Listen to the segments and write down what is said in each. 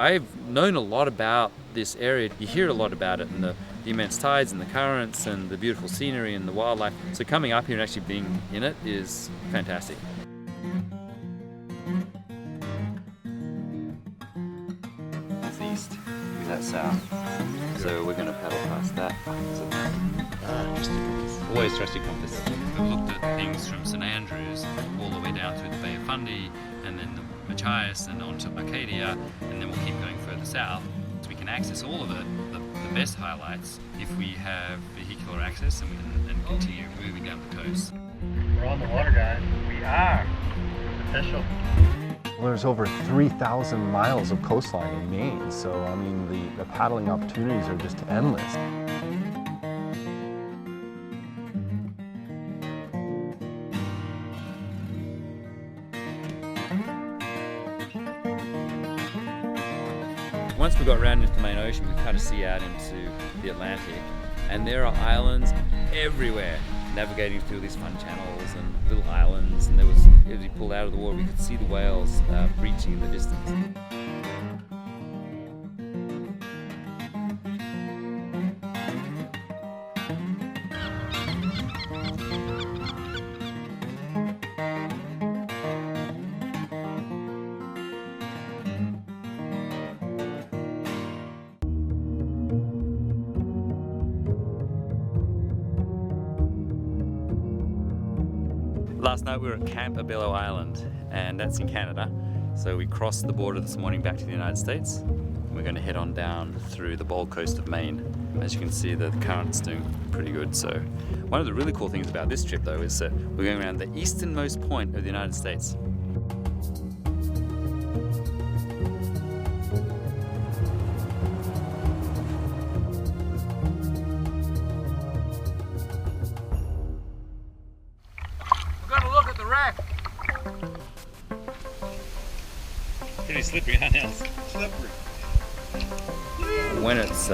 I've known a lot about this area. You hear a lot about it, and the immense tides and the currents and the beautiful scenery and the wildlife. So coming up here and actually being in it is fantastic. That's east, that's south. So we're going to paddle past that. Always trust your compass. We've looked at things from St Andrews all the way down through the Bay of Fundy, and then the Machias and onto Acadia, and then we'll keep going further south. So we can access all of it, the best highlights, if we have vehicular access and we can continue moving down the coast. We're on the water, guys. We are. It's official. Well, there's over 3,000 miles of coastline in Maine, so I mean the paddling opportunities are just endless. Once we got around into the main ocean, we kind of see out into the Atlantic, and there are islands everywhere, navigating through these fun channels and little islands. And there was, as we pulled out of the water, we could see the whales breaching in the distance. Last night we were at Camp Abello Island, and that's in Canada. So we crossed the border this morning back to the United States. We're going to head on down through the Bold Coast of Maine. As you can see, the current's doing pretty good. So one of the really cool things about this trip though is that we're going around the easternmost point of the United States. Pretty slippery, huh, Nels? Slippery. When it's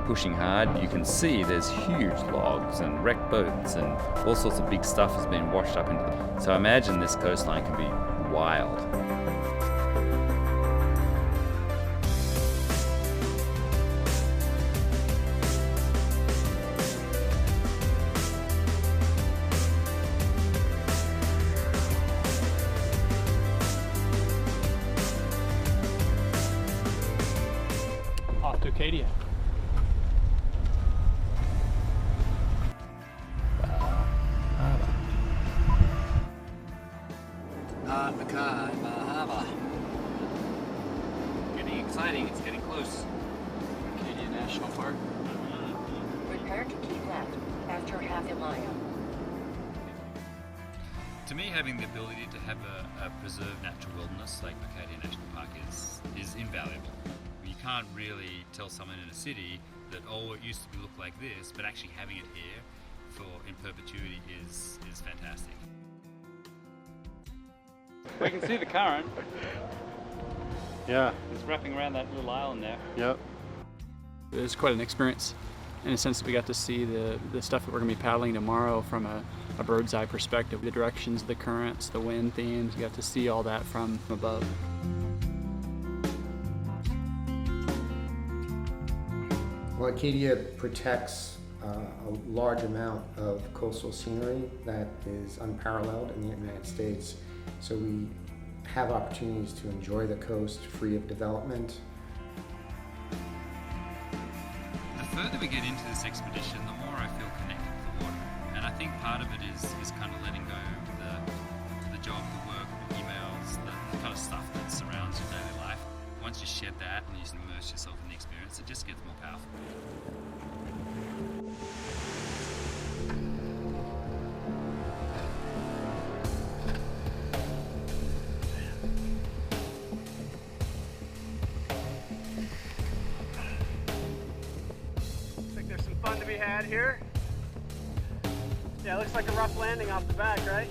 pushing hard, you can see there's huge logs and wrecked boats and all sorts of big stuff has been washed up into them. So I imagine this coastline can be wild. Off to Acadia. Getting exciting, it's getting close. Acadia National Park. Prepare to keep left after half a mile. To me, having the ability to have a preserved natural wilderness like Acadia National Park is invaluable. You can't really tell someone in a city that, oh, it used to look like this, but actually having it here in perpetuity is fantastic. We can see the current. Yeah. It's wrapping around that little island there. Yep. It was quite an experience in a sense that we got to see the stuff that we're going to be paddling tomorrow from a bird's eye perspective. The directions, the currents, the wind themes, we got to see all that from above. Well, Acadia protects a large amount of coastal scenery that is unparalleled in the United States. So we have opportunities to enjoy the coast free of development. The further we get into this expedition, the more I feel connected to the water. And I think part of it is kind of letting go of the job, the work, the emails, the kind of stuff that surrounds your daily life. Once you shed that and you just immerse yourself in the experience, it just gets more powerful. Looks like there's some fun to be had here. Yeah, it looks like a rough landing off the back, right?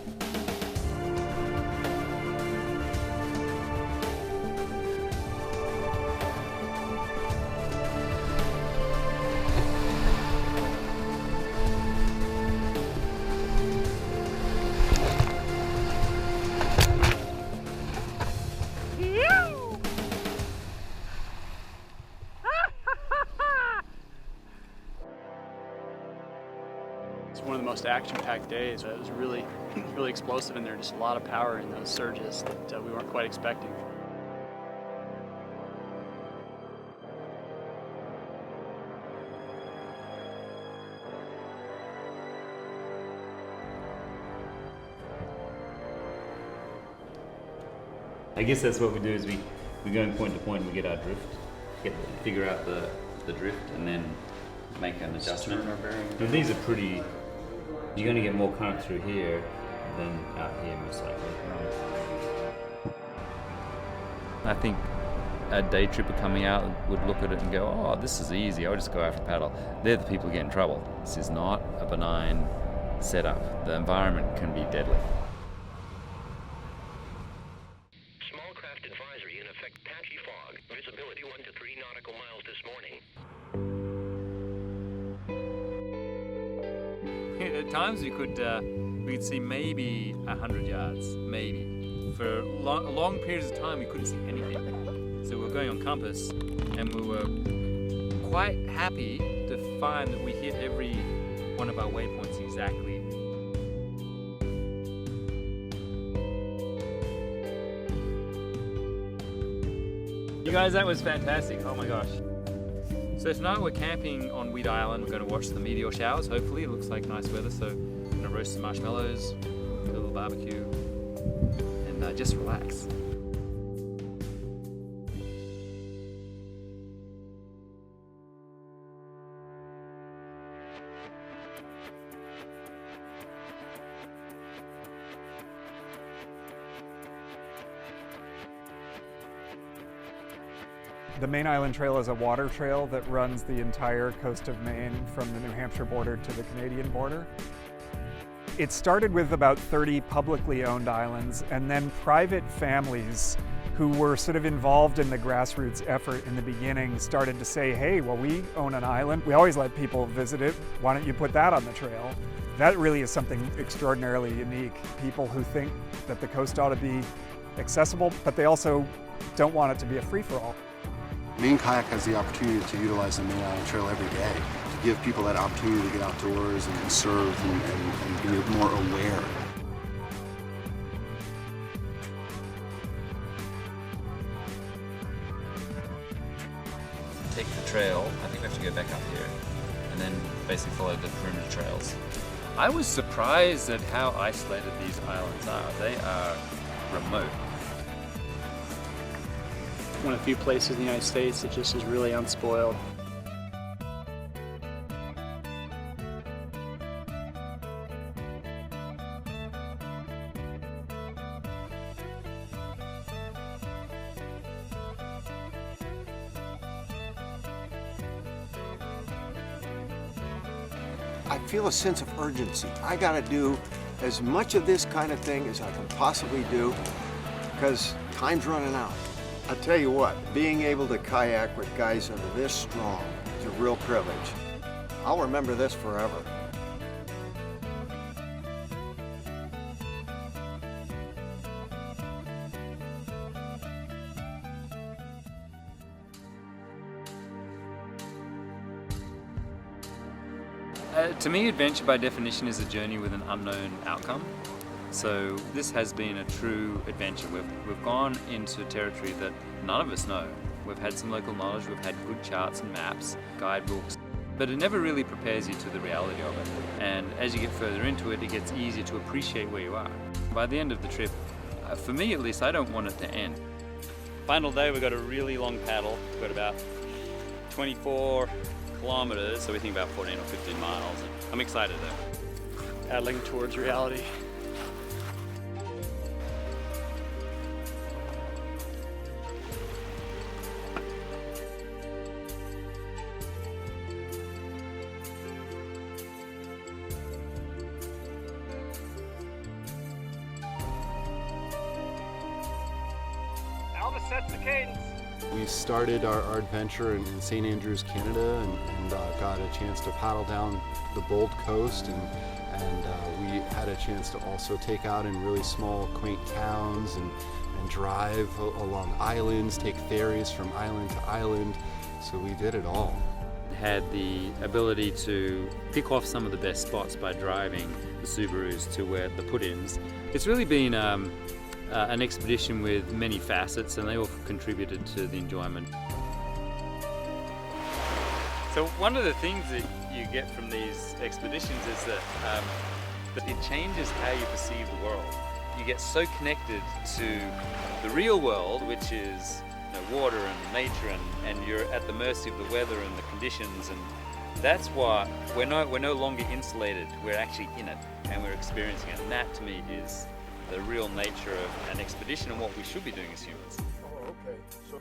It's one of the most action-packed days. It was really explosive in there, just a lot of power in those surges that we weren't quite expecting. I guess that's what we do is we go in point to point and we get our drift, figure out the drift and then make an adjustment. And these are pretty, you're going to get more current through here than out here most likely. I think a day tripper coming out would look at it and go, oh, this is easy, I'll just go out for paddle. They're the people who get in trouble. This is not a benign setup. The environment can be deadly. Visibility 1 to 3 nautical miles this morning. At times we could see maybe 100 yards, maybe. For long periods of time we couldn't see anything. So we were going on compass and we were quite happy to find that we hit every one of our waypoints exactly. You guys, that was fantastic. Oh my gosh. So tonight we're camping on Weed Island. We're going to watch the meteor showers, hopefully. It looks like nice weather, so I'm going to roast some marshmallows, do a little barbecue, and just relax. The Main Island Trail is a water trail that runs the entire coast of Maine from the New Hampshire border to the Canadian border. It started with about 30 publicly owned islands, and then private families who were sort of involved in the grassroots effort in the beginning started to say, hey, well, we own an island. We always let people visit it. Why don't you put that on the trail? That really is something extraordinarily unique. People who think that the coast ought to be accessible, but they also don't want it to be a free-for-all. Maine Kayak has the opportunity to utilize the Main Island Trail every day, to give people that opportunity to get outdoors and surf and be more aware. Take the trail, I think we have to go back up here, and then basically follow the perimeter trails. I was surprised at how isolated these islands are. They are remote. One of the few places in the United States that just is really unspoiled. I feel a sense of urgency. I gotta do as much of this kind of thing as I can possibly do because time's running out. I'll tell you what, being able to kayak with guys that are this strong is a real privilege. I'll remember this forever. To me, adventure by definition is a journey with an unknown outcome. So this has been a true adventure. We've gone into territory that none of us know. We've had some local knowledge, we've had good charts and maps, guidebooks, but it never really prepares you to the reality of it. And as you get further into it, it gets easier to appreciate where you are. By the end of the trip, for me at least, I don't want it to end. Final day, we've got a really long paddle. We've got about 24 kilometers, so we think about 14 or 15 miles. I'm excited though. Paddling towards reality. Alba sets the cadence. We started our adventure in St. Andrews, Canada, and got a chance to paddle down the Bold Coast, and we had a chance to also take out in really small, quaint towns and drive along islands, take ferries from island to island. So we did it all. had the ability to pick off some of the best spots by driving the Subarus to where the put-ins. It's really been an expedition with many facets, and they all contributed to the enjoyment. So one of the things that you get from these expeditions is that it changes how you perceive the world. You get so connected to the real world, which is water and nature, and you're at the mercy of the weather and the conditions, and that's why we're no longer insulated. We're actually in it and we're experiencing it, and that to me is the real nature of an expedition and what we should be doing as humans. Oh, okay. So